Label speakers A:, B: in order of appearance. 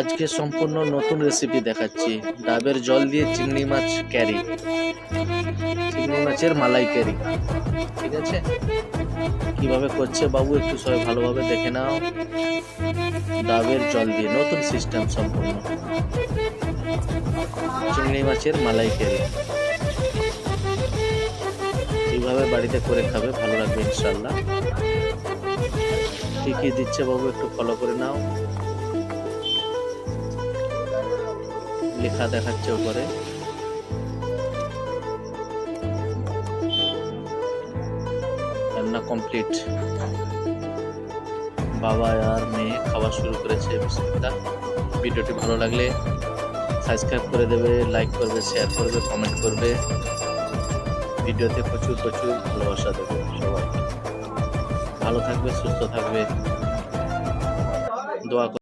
A: আজকে সম্পূর্ণ নতুন রেসিপি দেখাচ্ছি। ডাবের জল দিয়ে চিংড়ি মাছ ক্যারি, চিংড়ি মাছের মালাই ক্যারি। ঠিক আছে, কিভাবে করছে বাবু একটু সবাই ভালোভাবে দেখে নাও। ডাবের জল দিয়ে নতুন সিস্টেম সম্পূর্ণ চিংড়ি মাছের মালাই ক্যারি। এইভাবে বাড়িতে করে খাবে, ভালো লাগবে ইনশাল্লাহ। কি কি দিচ্ছে বাবু একটু ফলো করে নাও। লেখা দেখাচ্ছে উপরে। রান্না কমপ্লিট। বাবা আর মেয়ে খাওয়া শুরু করেছে। ভিডিওটি ভালো লাগলে সাবস্ক্রাইব করে দেবে, লাইক করবে, শেয়ার করবে, কমেন্ট করবে। ভিডিওতে প্রচুর প্রচুর ভালোবাসা দেবে। সবাই ভালো থাকবে, সুস্থ থাকবে, দোয়া